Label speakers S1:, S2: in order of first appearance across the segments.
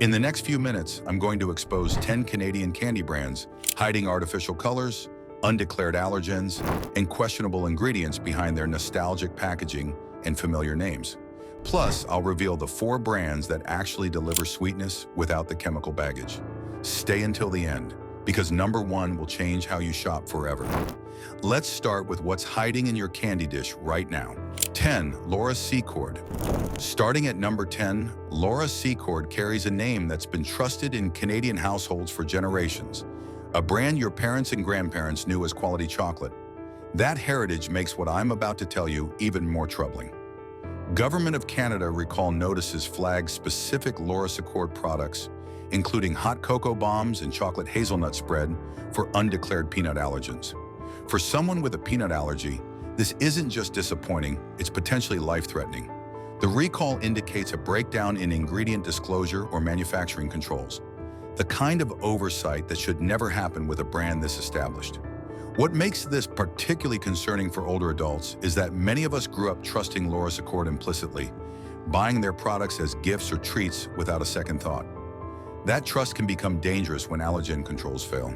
S1: In the next few minutes, I'm going to expose 10 Canadian candy brands hiding artificial colors, undeclared allergens, and questionable ingredients behind their nostalgic packaging and familiar names. Plus, I'll reveal the 4 brands that actually deliver sweetness without the chemical baggage. Stay until the end, because number 1 will change how you shop forever. Let's start with what's hiding in your candy dish right now. 10. Laura Secord. Starting at number 10, Laura Secord carries a name that's been trusted in Canadian households for generations, a brand your parents and grandparents knew as quality chocolate. That heritage makes what I'm about to tell you even more troubling. Government of Canada recall notices flag specific Laura Secord products, including hot cocoa bombs and chocolate hazelnut spread, for undeclared peanut allergens. For someone with a peanut allergy, this isn't just disappointing, it's potentially life-threatening. The recall indicates a breakdown in ingredient disclosure or manufacturing controls, the kind of oversight that should never happen with a brand this established. What makes this particularly concerning for older adults is that many of us grew up trusting Laura Secord implicitly, buying their products as gifts or treats without a second thought. That trust can become dangerous when allergen controls fail.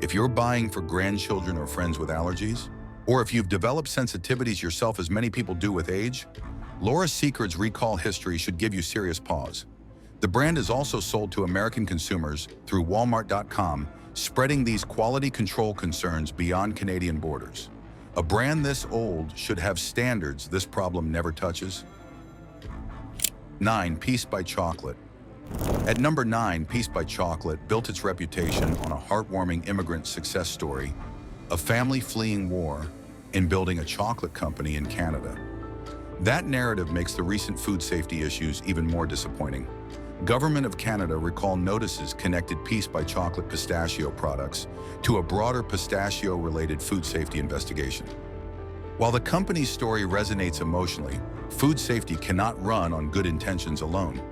S1: If you're buying for grandchildren or friends with allergies, or if you've developed sensitivities yourself as many people do with age, Laura Secord's recall history should give you serious pause. The brand is also sold to American consumers through Walmart.com, spreading these quality control concerns beyond Canadian borders. A brand this old should have standards this problem never touches. 9. Peace by Chocolate. At number 9, Peace by Chocolate built its reputation on a heartwarming immigrant success story, a family fleeing war and building a chocolate company in Canada. That narrative makes the recent food safety issues even more disappointing. Government of Canada recall notices connected Peace by Chocolate pistachio products to a broader pistachio-related food safety investigation. While the company's story resonates emotionally, food safety cannot run on good intentions alone.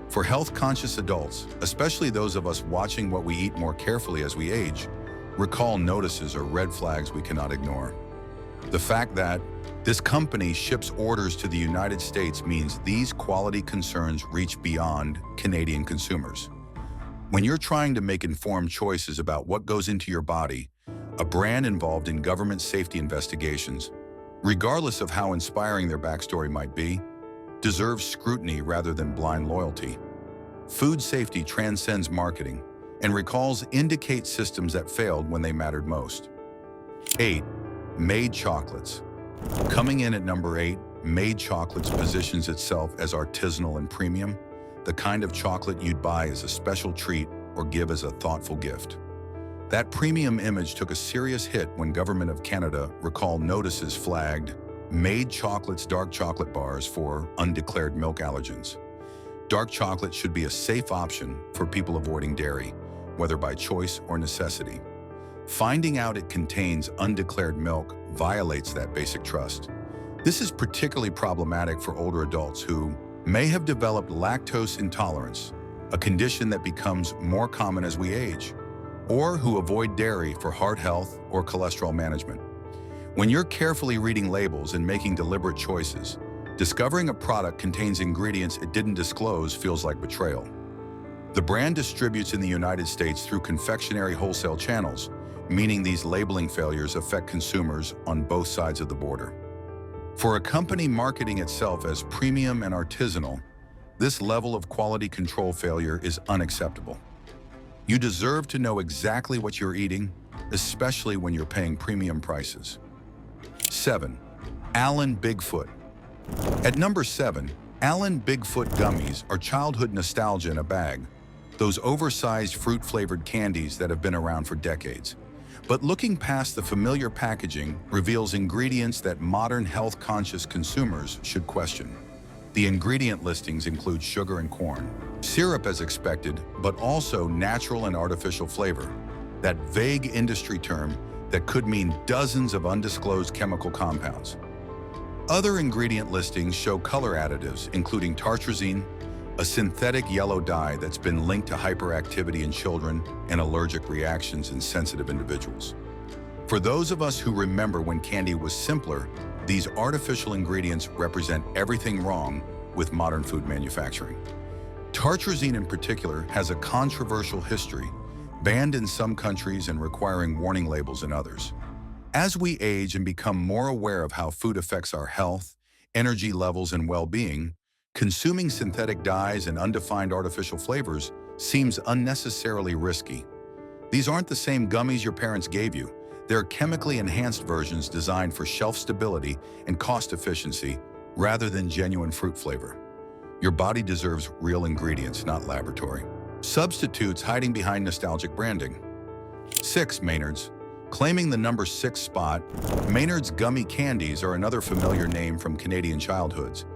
S1: For health-conscious adults, especially those of us watching what we eat more carefully as we age, recall notices are red flags we cannot ignore. The fact that this company ships orders to the United States means these quality concerns reach beyond Canadian consumers. When you're trying to make informed choices about what goes into your body, a brand involved in government safety investigations, regardless of how inspiring their backstory might be, deserves scrutiny rather than blind loyalty. Food safety transcends marketing, and recalls indicate systems that failed when they mattered most. 8. Made Chocolates. Coming in at number 8, Made Chocolates positions itself as artisanal and premium, the kind of chocolate you'd buy as a special treat or give as a thoughtful gift. That premium image took a serious hit when Government of Canada recall notices flagged Made Chocolates dark chocolate bars for undeclared milk allergens. Dark chocolate should be a safe option for people avoiding dairy, whether by choice or necessity. Finding out it contains undeclared milk violates that basic trust. This is particularly problematic for older adults who may have developed lactose intolerance, a condition that becomes more common as we age, or who avoid dairy for heart health or cholesterol management. When you're carefully reading labels and making deliberate choices, discovering a product contains ingredients it didn't disclose feels like betrayal. The brand distributes in the United States through confectionery wholesale channels, meaning these labeling failures affect consumers on both sides of the border. For a company marketing itself as premium and artisanal, this level of quality control failure is unacceptable. You deserve to know exactly what you're eating, especially when you're paying premium prices. 7. Allen Bigfoot. At number 7, Allen Bigfoot gummies are childhood nostalgia in a bag, those oversized fruit-flavored candies that have been around for decades. But looking past the familiar packaging reveals ingredients that modern health-conscious consumers should question. The ingredient listings include sugar and corn, syrup as expected, but also natural and artificial flavor, that vague industry term that could mean dozens of undisclosed chemical compounds. Other ingredient listings show color additives, including tartrazine, a synthetic yellow dye that's been linked to hyperactivity in children and allergic reactions in sensitive individuals. For those of us who remember when candy was simpler, these artificial ingredients represent everything wrong with modern food manufacturing. Tartrazine in particular has a controversial history, banned in some countries and requiring warning labels in others. As we age and become more aware of how food affects our health, energy levels, and well-being, consuming synthetic dyes and undefined artificial flavors seems unnecessarily risky. These aren't the same gummies your parents gave you. They're chemically enhanced versions designed for shelf stability and cost efficiency rather than genuine fruit flavor. Your body deserves real ingredients, not laboratory substitutes hiding behind nostalgic branding. 6. Maynard's. Claiming the number 6 spot, Maynard's gummy candies are another familiar name from Canadian childhoods.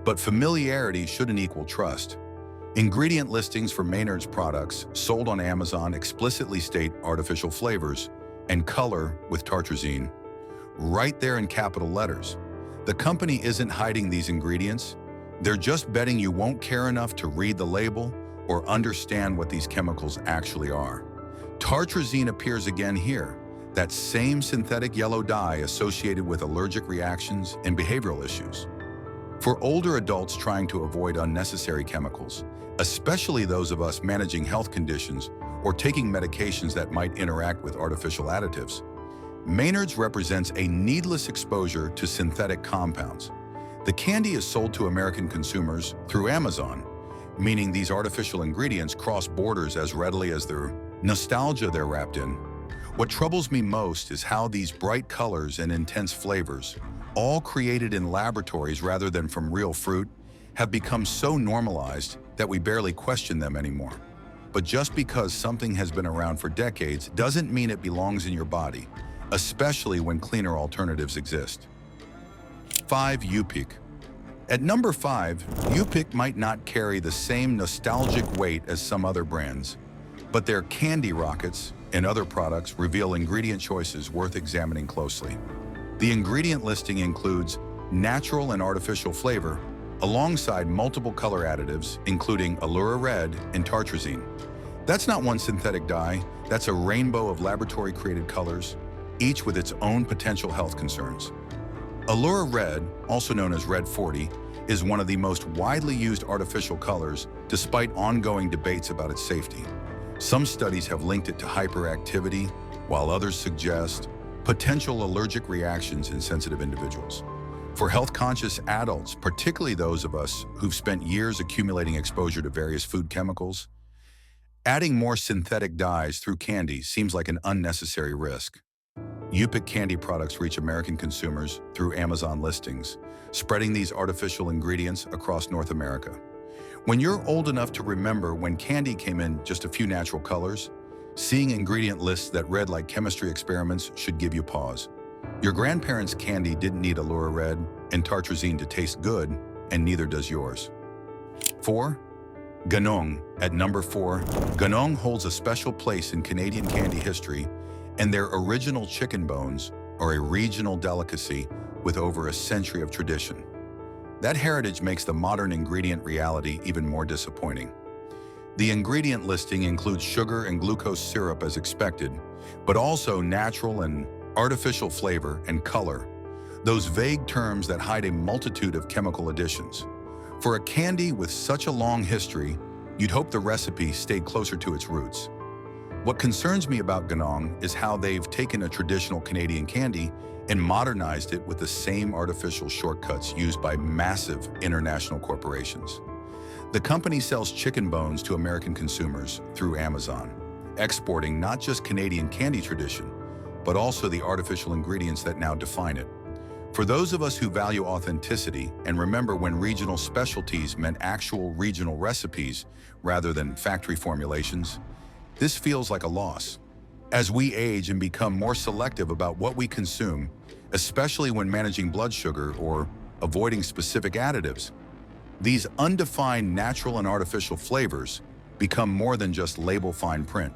S1: But familiarity shouldn't equal trust. Ingredient listings for Maynard's products sold on Amazon explicitly state artificial flavors and color with tartrazine, right there in capital letters. The company isn't hiding these ingredients. They're just betting you won't care enough to read the label or understand what these chemicals actually are. Tartrazine appears again here, that same synthetic yellow dye associated with allergic reactions and behavioral issues. For older adults trying to avoid unnecessary chemicals, especially those of us managing health conditions or taking medications that might interact with artificial additives, Maynard's represents a needless exposure to synthetic compounds. The candy is sold to American consumers through Amazon, meaning these artificial ingredients cross borders as readily as their nostalgia they're wrapped in. What troubles me most is how these bright colors and intense flavors, all created in laboratories rather than from real fruit, have become so normalized that we barely question them anymore. But just because something has been around for decades doesn't mean it belongs in your body, especially when cleaner alternatives exist. 5. Upic. At number 5, Upic might not carry the same nostalgic weight as some other brands, but their candy rockets and other products reveal ingredient choices worth examining closely. The ingredient listing includes natural and artificial flavor, alongside multiple color additives, including Allura Red and tartrazine. That's not one synthetic dye, that's a rainbow of laboratory-created colors, each with its own potential health concerns. Allura Red, also known as Red 40, is one of the most widely used artificial colors, despite ongoing debates about its safety. Some studies have linked it to hyperactivity, while others suggest potential allergic reactions in sensitive individuals. For health-conscious adults, particularly those of us who've spent years accumulating exposure to various food chemicals, adding more synthetic dyes through candy seems like an unnecessary risk. Upic candy products reach American consumers through Amazon listings, spreading these artificial ingredients across North America. When you're old enough to remember when candy came in just a few natural colors, seeing ingredient lists that read like chemistry experiments should give you pause. Your grandparents' candy didn't need Allura Red and tartrazine to taste good, and neither does yours. 4. Ganong. At number 4, Ganong holds a special place in Canadian candy history, and their original chicken bones are a regional delicacy with over a century of tradition. That heritage makes the modern ingredient reality even more disappointing. The ingredient listing includes sugar and glucose syrup as expected, but also natural and artificial flavor and color, those vague terms that hide a multitude of chemical additions. For a candy with such a long history, you'd hope the recipe stayed closer to its roots. What concerns me about Ganong is how they've taken a traditional Canadian candy and modernized it with the same artificial shortcuts used by massive international corporations. The company sells chicken bones to American consumers through Amazon, exporting not just Canadian candy tradition, but also the artificial ingredients that now define it. For those of us who value authenticity and remember when regional specialties meant actual regional recipes rather than factory formulations, this feels like a loss. As we age and become more selective about what we consume, especially when managing blood sugar or avoiding specific additives, these undefined natural and artificial flavors become more than just label fine print.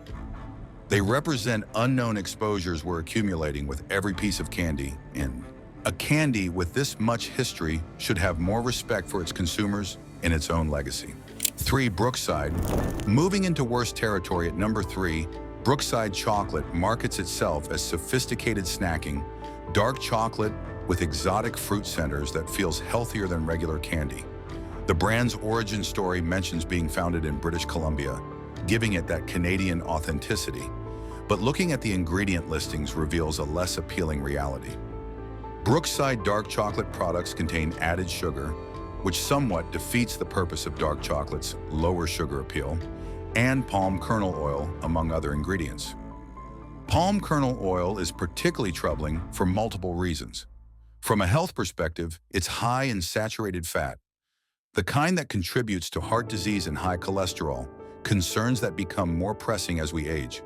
S1: They represent unknown exposures we're accumulating with every piece of candy, and a candy with this much history should have more respect for its consumers and its own legacy. 3. Brookside. Moving into worse territory at number 3, Brookside Chocolate markets itself as sophisticated snacking, dark chocolate with exotic fruit centers that feels healthier than regular candy. The brand's origin story mentions being founded in British Columbia, giving it that Canadian authenticity. But looking at the ingredient listings reveals a less appealing reality. Brookside dark chocolate products contain added sugar, which somewhat defeats the purpose of dark chocolate's lower sugar appeal, and palm kernel oil, among other ingredients. Palm kernel oil is particularly troubling for multiple reasons. From a health perspective, it's high in saturated fat, the kind that contributes to heart disease and high cholesterol, concerns that become more pressing as we age.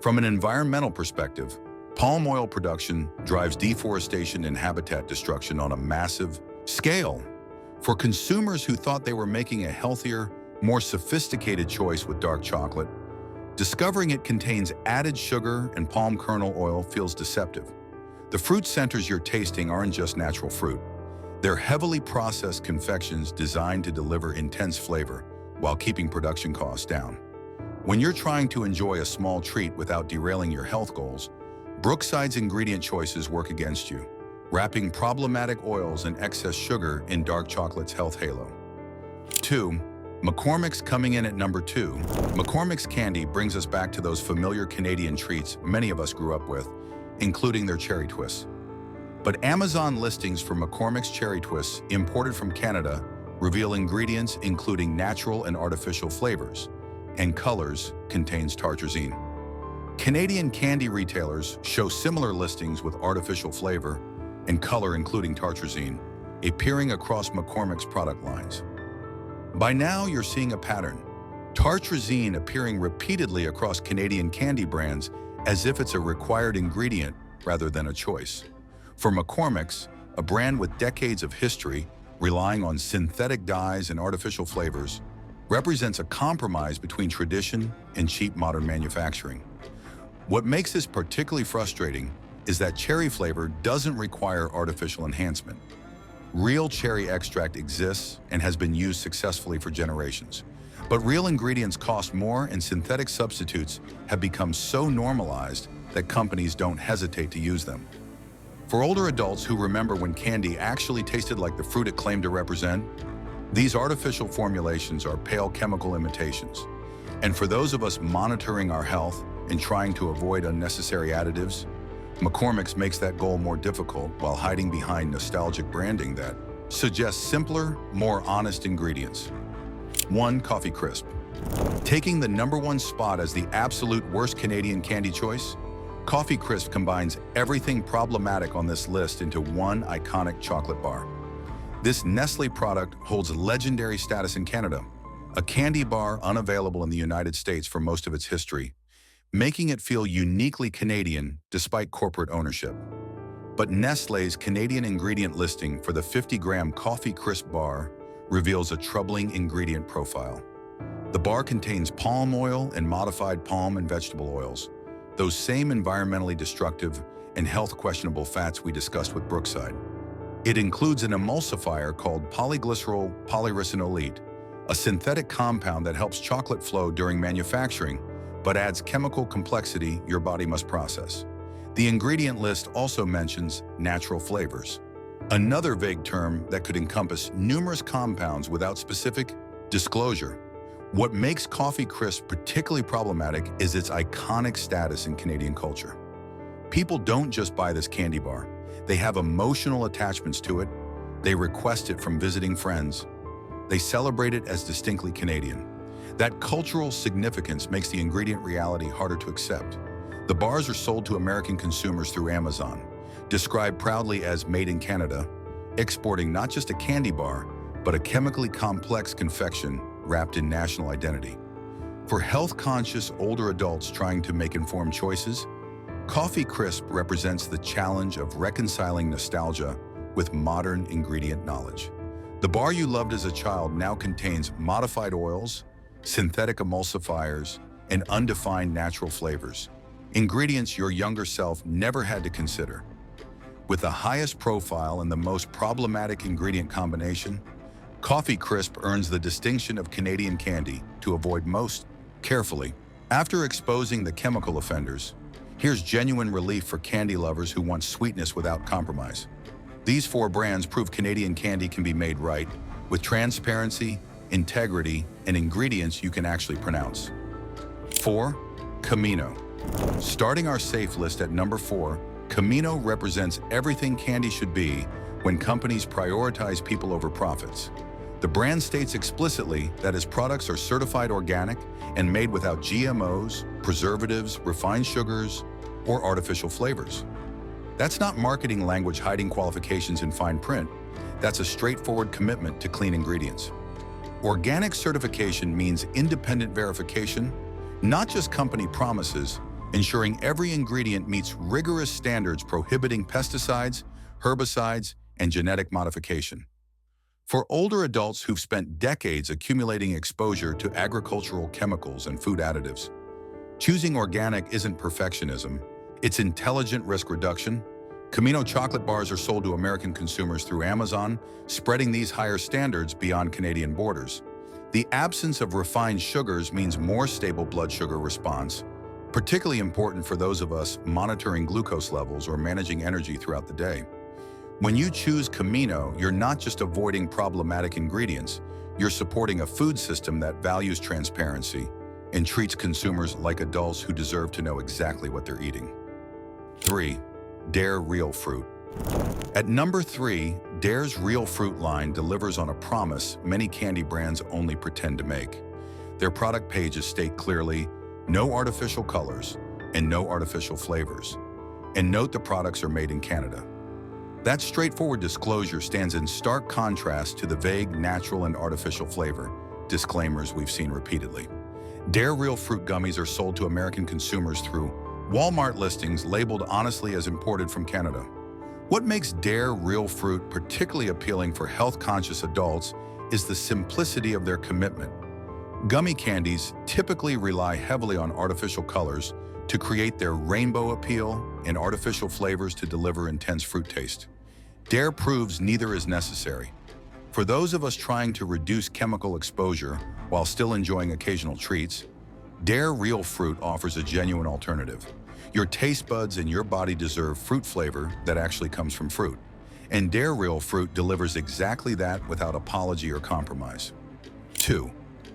S1: From an environmental perspective, palm oil production drives deforestation and habitat destruction on a massive scale. For consumers who thought they were making a healthier, more sophisticated choice with dark chocolate, discovering it contains added sugar and palm kernel oil feels deceptive. The fruit centers you're tasting aren't just natural fruit. They're heavily processed confections designed to deliver intense flavor while keeping production costs down. When you're trying to enjoy a small treat without derailing your health goals, Brookside's ingredient choices work against you, wrapping problematic oils and excess sugar in dark chocolate's health halo. 2. McCormick's coming in at number 2. McCormick's candy brings us back to those familiar Canadian treats many of us grew up with, including their cherry twists. But Amazon listings for McCormick's cherry twists imported from Canada reveal ingredients including natural and artificial flavors, and colors contains tartrazine. Canadian candy retailers show similar listings with artificial flavor and color including tartrazine, appearing across McCormick's product lines. By now, you're seeing a pattern. Tartrazine appearing repeatedly across Canadian candy brands as if it's a required ingredient rather than a choice. For McCormick's, a brand with decades of history relying on synthetic dyes and artificial flavors, represents a compromise between tradition and cheap modern manufacturing. What makes this particularly frustrating is that cherry flavor doesn't require artificial enhancement. Real cherry extract exists and has been used successfully for generations. But real ingredients cost more, and synthetic substitutes have become so normalized that companies don't hesitate to use them. For older adults who remember when candy actually tasted like the fruit it claimed to represent, these artificial formulations are pale chemical imitations. And for those of us monitoring our health and trying to avoid unnecessary additives, McCormick's makes that goal more difficult while hiding behind nostalgic branding that suggests simpler, more honest ingredients. 1. Coffee Crisp. Taking the #1 spot as the absolute worst Canadian candy choice, Coffee Crisp combines everything problematic on this list into one iconic chocolate bar. This Nestlé product holds legendary status in Canada, a candy bar unavailable in the United States for most of its history, making it feel uniquely Canadian despite corporate ownership. But Nestlé's Canadian ingredient listing for the 50-gram Coffee Crisp bar reveals a troubling ingredient profile. The bar contains palm oil and modified palm and vegetable oils, those same environmentally destructive and health-questionable fats we discussed with Brookside. It includes an emulsifier called polyglycerol polyricinolate, a synthetic compound that helps chocolate flow during manufacturing, but adds chemical complexity your body must process. The ingredient list also mentions natural flavors, another vague term that could encompass numerous compounds without specific disclosure. What makes Coffee Crisp particularly problematic is its iconic status in Canadian culture. People don't just buy this candy bar. They have emotional attachments to it. They request it from visiting friends. They celebrate it as distinctly Canadian. That cultural significance makes the ingredient reality harder to accept. The bars are sold to American consumers through Amazon, described proudly as made in Canada, exporting not just a candy bar, but a chemically complex confection wrapped in national identity. For health-conscious older adults trying to make informed choices, Coffee Crisp represents the challenge of reconciling nostalgia with modern ingredient knowledge. The bar you loved as a child now contains modified oils, synthetic emulsifiers, and undefined natural flavors, ingredients your younger self never had to consider. With the highest profile and the most problematic ingredient combination, Coffee Crisp earns the distinction of Canadian candy to avoid most carefully. After exposing the chemical offenders, here's genuine relief for candy lovers who want sweetness without compromise. These 4 brands prove Canadian candy can be made right, with transparency, integrity, and ingredients you can actually pronounce. 4. Camino. Starting our safe list at number 4, Camino represents everything candy should be when companies prioritize people over profits. The brand states explicitly that its products are certified organic and made without GMOs, preservatives, refined sugars, or artificial flavors. That's not marketing language hiding qualifications in fine print. That's a straightforward commitment to clean ingredients. Organic certification means independent verification, not just company promises, ensuring every ingredient meets rigorous standards prohibiting pesticides, herbicides, and genetic modification. For older adults who've spent decades accumulating exposure to agricultural chemicals and food additives, choosing organic isn't perfectionism, it's intelligent risk reduction. Camino chocolate bars are sold to American consumers through Amazon, spreading these higher standards beyond Canadian borders. The absence of refined sugars means more stable blood sugar response, particularly important for those of us monitoring glucose levels or managing energy throughout the day. When you choose Camino, you're not just avoiding problematic ingredients, you're supporting a food system that values transparency and treats consumers like adults who deserve to know exactly what they're eating. 3. Dare Real Fruit. At number 3, Dare's Real Fruit line delivers on a promise many candy brands only pretend to make. Their product pages state clearly, no artificial colors and no artificial flavors. And note the products are made in Canada. That straightforward disclosure stands in stark contrast to the vague natural and artificial flavor disclaimers we've seen repeatedly. Dare Real Fruit gummies are sold to American consumers through Walmart listings labeled honestly as imported from Canada. What makes Dare Real Fruit particularly appealing for health-conscious adults is the simplicity of their commitment. Gummy candies typically rely heavily on artificial colors to create their rainbow appeal and artificial flavors to deliver intense fruit taste. Dare proves neither is necessary. For those of us trying to reduce chemical exposure while still enjoying occasional treats, Dare Real Fruit offers a genuine alternative. Your taste buds and your body deserve fruit flavor that actually comes from fruit. And Dare Real Fruit delivers exactly that without apology or compromise. 2.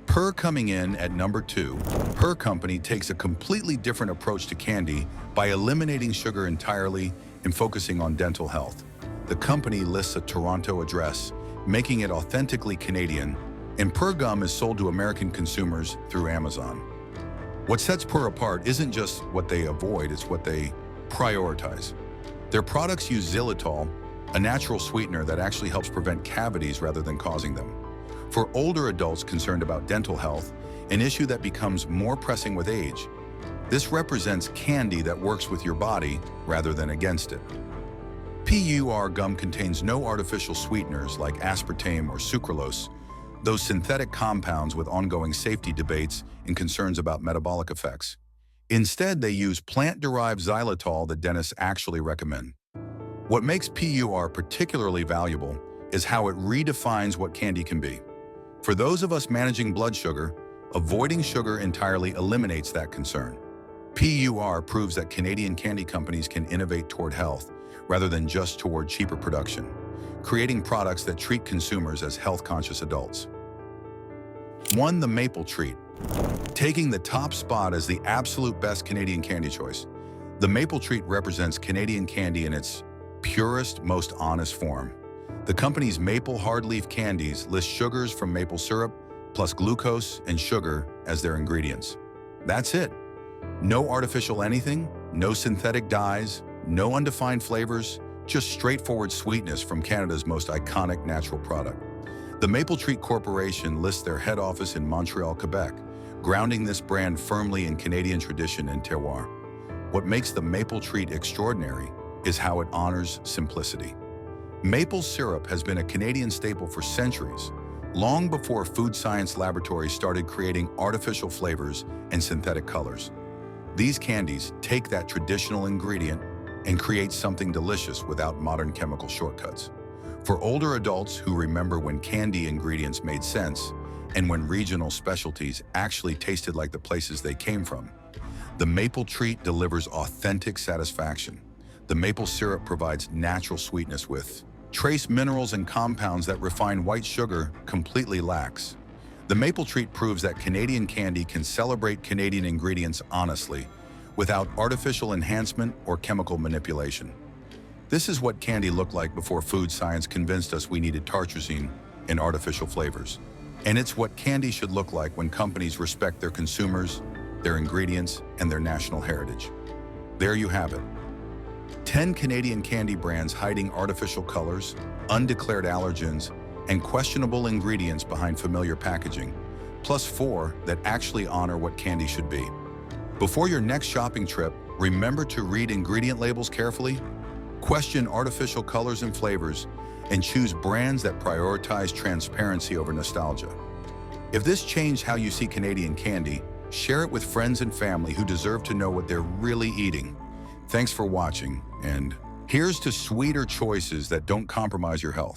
S1: Purr coming in at number 2, Purr Company takes a completely different approach to candy by eliminating sugar entirely and focusing on dental health. The company lists a Toronto address, making it authentically Canadian, and Purr gum is sold to American consumers through Amazon. What sets Purr apart isn't just what they avoid, it's what they prioritize. Their products use xylitol, a natural sweetener that actually helps prevent cavities rather than causing them. For older adults concerned about dental health, an issue that becomes more pressing with age, this represents candy that works with your body rather than against it. PUR gum contains no artificial sweeteners like aspartame or sucralose, those synthetic compounds with ongoing safety debates and concerns about metabolic effects. Instead, they use plant-derived xylitol that dentists actually recommend. What makes PUR particularly valuable is how it redefines what candy can be. For those of us managing blood sugar, avoiding sugar entirely eliminates that concern. PUR proves that Canadian candy companies can innovate toward health rather than just toward cheaper production, creating products that treat consumers as health-conscious adults. 1. The Maple Treat. Taking the top spot as the absolute best Canadian candy choice, the Maple Treat represents Canadian candy in its purest, most honest form. The company's maple hard-leaf candies list sugars from maple syrup, plus glucose and sugar as their ingredients. That's it. No artificial anything, no synthetic dyes, no undefined flavors, just straightforward sweetness from Canada's most iconic natural product. The Maple Treat Corporation lists their head office in Montreal, Quebec, grounding this brand firmly in Canadian tradition and terroir. What makes the Maple Treat extraordinary is how it honors simplicity. Maple syrup has been a Canadian staple for centuries, long before food science laboratories started creating artificial flavors and synthetic colors. These candies take that traditional ingredient and create something delicious without modern chemical shortcuts. For older adults who remember when candy ingredients made sense and when regional specialties actually tasted like the places they came from, the Maple Treat delivers authentic satisfaction. The maple syrup provides natural sweetness with trace minerals and compounds that refined white sugar completely lacks. The maple treat proves that Canadian candy can celebrate Canadian ingredients honestly, without artificial enhancement or chemical manipulation. This is what candy looked like before food science convinced us we needed tartrazine and artificial flavors. And it's what candy should look like when companies respect their consumers, their ingredients, and their national heritage. There you have it. 10 Canadian candy brands hiding artificial colors, undeclared allergens, and questionable ingredients behind familiar packaging, plus 4 that actually honor what candy should be. Before your next shopping trip, remember to read ingredient labels carefully, question artificial colors and flavors, and choose brands that prioritize transparency over nostalgia. If this changed how you see Canadian candy, share it with friends and family who deserve to know what they're really eating. Thanks for watching, and here's to sweeter choices that don't compromise your health.